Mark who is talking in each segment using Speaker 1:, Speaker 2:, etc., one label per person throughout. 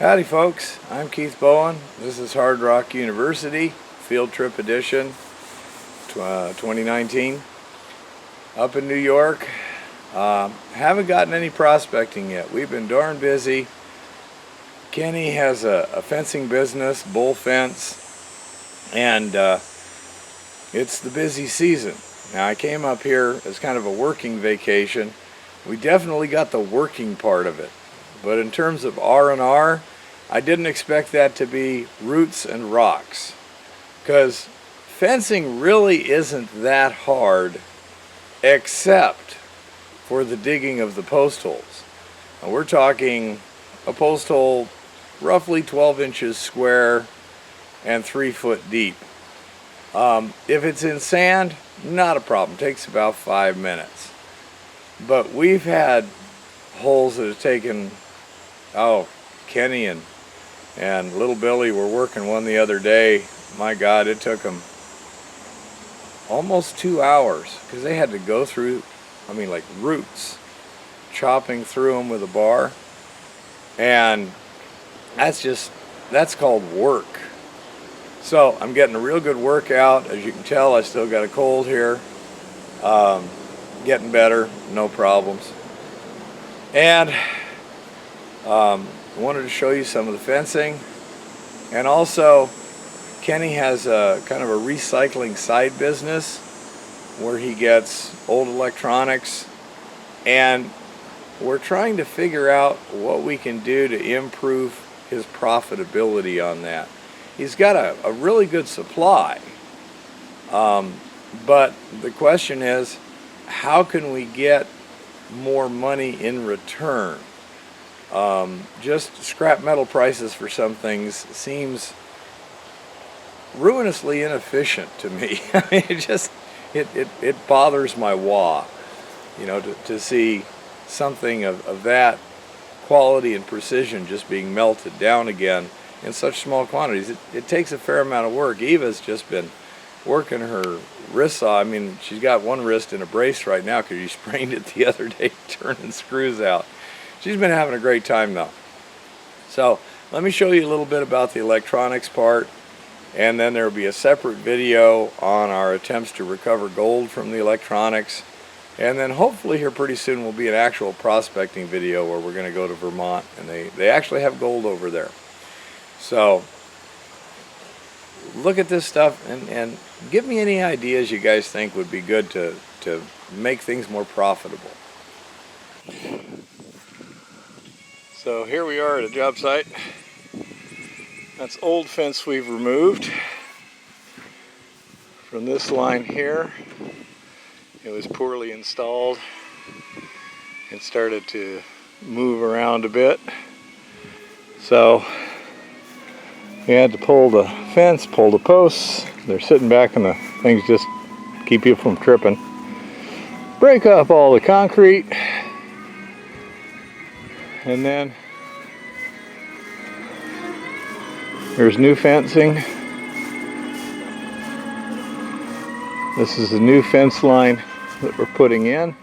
Speaker 1: Howdy folks, I'm Keith Bowen. This is Hard Rock University, Field Trip Edition 2019. Up in New York. Haven't gotten any prospecting yet. We've been darn busy. Kenny has a fencing business, bull fence, and it's the busy season. Now I came up here as kind of a working vacation. We definitely got the working part of it. But in terms of R&R, I didn't expect that to be roots and rocks, because fencing really isn't that hard except for the digging of the post holes. Now we're talking a post hole roughly 12 inches square and 3 foot deep. If it's in sand, not a problem. It takes about 5 minutes. But we've had holes that have taken, Kenny and little Billy were working one the other day. My God, it took them almost 2 hours because they had to go through, like roots, chopping through them with a bar. And that's called work. So I'm getting a real good workout. As you can tell, I still got a cold here. Getting better, no problems. And I wanted to show you some of the fencing. And also, Kenny has a kind of a recycling side business where he gets old electronics, and we're trying to figure out what we can do to improve his profitability on that. He's got a really good supply, but the question is, how can we get more money in return? Just scrap metal prices for some things seems ruinously inefficient to me. It bothers my wah, to see something of that quality and precision just being melted down again in such small quantities. It takes a fair amount of work. Eva's just been working her wrists off. She's got one wrist in a brace right now because she sprained it the other day turning screws out. She's been having a great time though. So let me show you a little bit about the electronics part, and then there will be a separate video on our attempts to recover gold from the electronics. And then hopefully here pretty soon will be an actual prospecting video where we're going to go to Vermont, and they actually have gold over there. So look at this stuff and give me any ideas you guys think would be good to make things more profitable. So here we are at a job site. That's old fence we've removed from this line here. It was poorly installed. It started to move around a bit. So we had to pull the fence, pull the posts. They're sitting back and the things just keep you from tripping. Break up all the concrete. And then there's new fencing. This is the new fence line that we're putting in.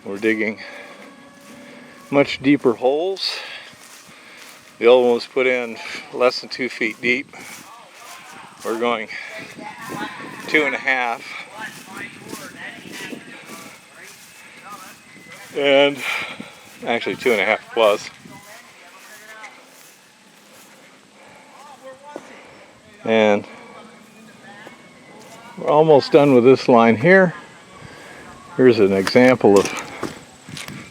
Speaker 1: We're digging much deeper holes. The old one was put in less than 2 feet deep. We're going 2.5. And actually 2.5 plus. And we're almost done with this line here. Here's an example of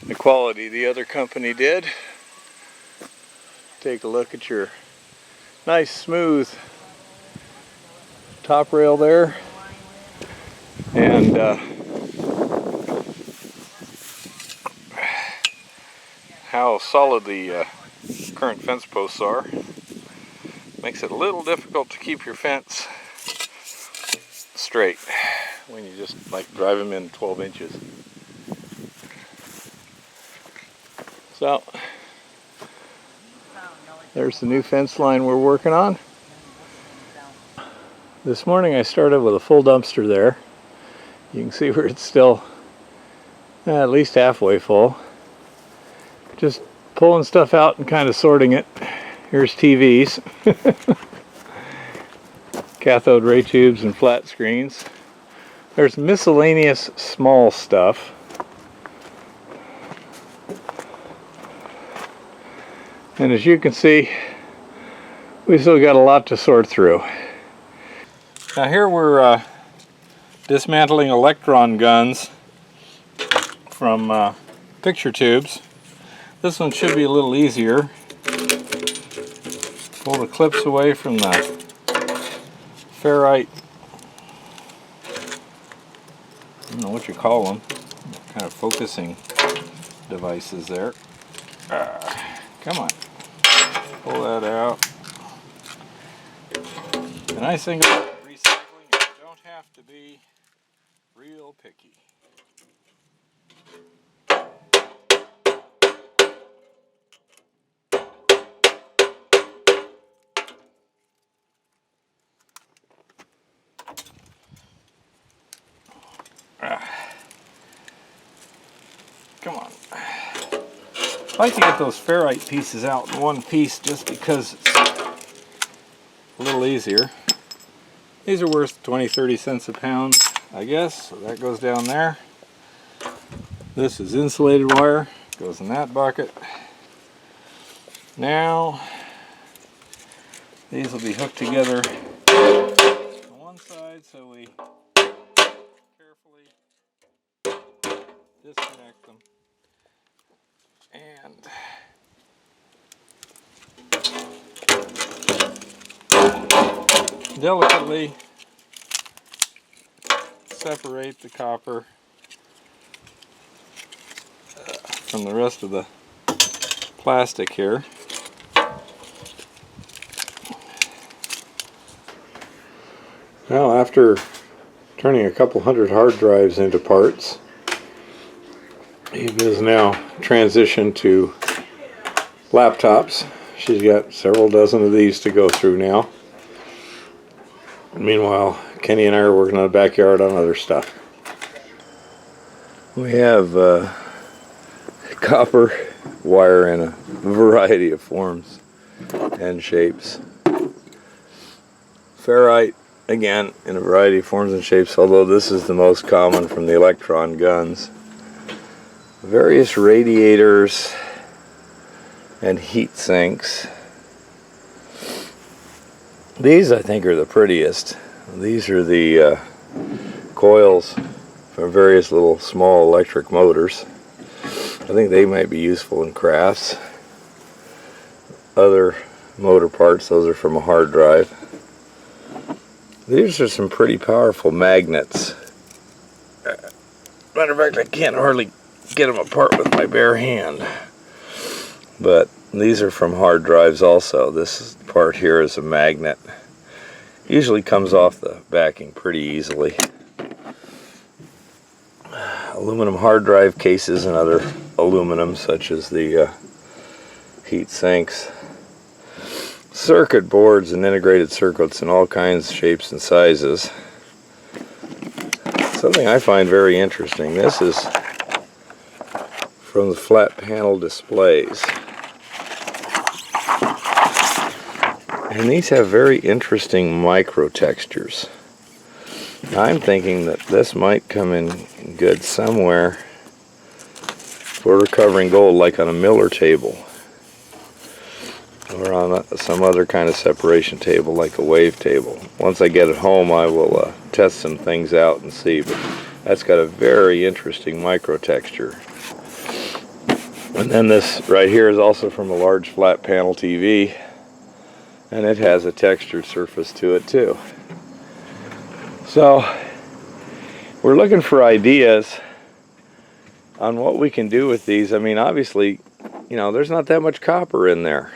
Speaker 1: the quality the other company did. Take a look at your nice smooth top rail there, and how solid the current fence posts are. Makes it a little difficult to keep your fence straight when you just drive them in 12 inches. So there's the new fence line we're working on. This morning I started with a full dumpster there. You can see where it's still at least halfway full. Just
Speaker 2: pulling stuff out and kind of sorting it. Here's TVs, cathode ray tubes and flat screens. There's miscellaneous small stuff. And as you can see, we still got a lot to sort through. Now here we're dismantling electron guns from picture tubes. This one should be a little easier. Pull the clips away from the ferrite, I don't know what you call them, kind of focusing devices there. Come on, pull that out. The nice thing about recycling is you don't have to be real picky. Come on. I like to get those ferrite pieces out in one piece just because it's a little easier. These are worth 20-30 cents a pound, I guess, so that goes down there. This is insulated wire, goes in that bucket. Now, these will be hooked together on one side, so we carefully disconnect them. And delicately separate the copper from the rest of the plastic here. Now, after turning a couple hundred hard drives into parts, Eve is now transitioned to laptops. She's got several dozen of these to go through now. Meanwhile, Kenny and I are working on the backyard on other stuff. We have copper wire in a variety of forms and shapes. Ferrite, again, in a variety of forms and shapes, although this is the most common from the electron guns. Various radiators and heat sinks. These, I think, are the prettiest. These are the coils for various little small electric motors. I think they might be useful in crafts. Other motor parts, those are from a hard drive. These are some pretty powerful magnets. Matter of fact, I can't hardly get them apart with my bare hand. But these are from hard drives also. This part here is a magnet. Usually comes off the backing pretty easily. Aluminum hard drive cases and other aluminum, such as the heat sinks. Circuit boards and integrated circuits in all kinds, shapes, and sizes. Something I find very interesting. This is from the flat panel displays. And these have very interesting micro textures. I'm thinking that this might come in good somewhere for recovering gold, like on a Miller table or on some other kind of separation table like a wave table. Once I get it home, I will test some things out and see, but that's got a very interesting micro texture. And then this right here is also from a large flat panel TV, and it has a textured surface to it too. So we're looking for ideas on what we can do with these. I mean, obviously, you know, there's not that much copper in there.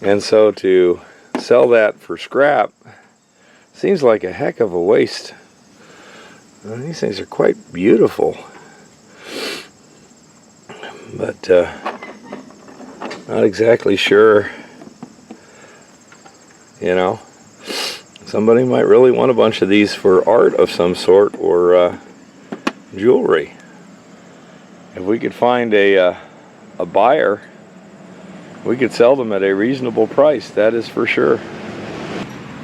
Speaker 2: And so to sell that for scrap seems like a heck of a waste. And these things are quite beautiful. But not exactly sure, you know. Somebody might really want a bunch of these for art of some sort, or jewelry. If we could find a a buyer, we could sell them at a reasonable price, that is for sure.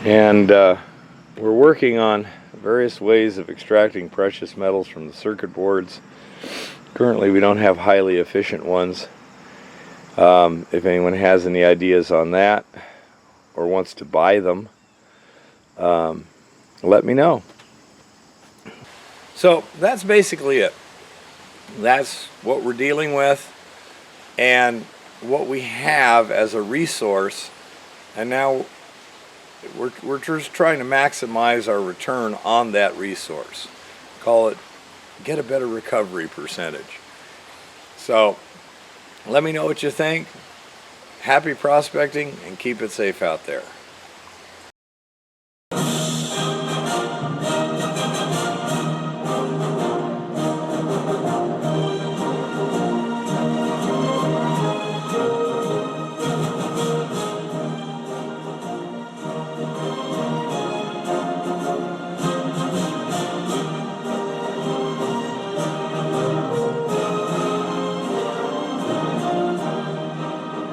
Speaker 2: And we're working on various ways of extracting precious metals from the circuit boards. Currently we don't have highly efficient ones. If anyone has any ideas on that or wants to buy them, let me know.
Speaker 1: So that's basically it. That's what we're dealing with and what we have as a resource, and now we're just trying to maximize our return on that resource. Call it get a better recovery percentage. So let me know what you think. Happy prospecting and keep it safe out there.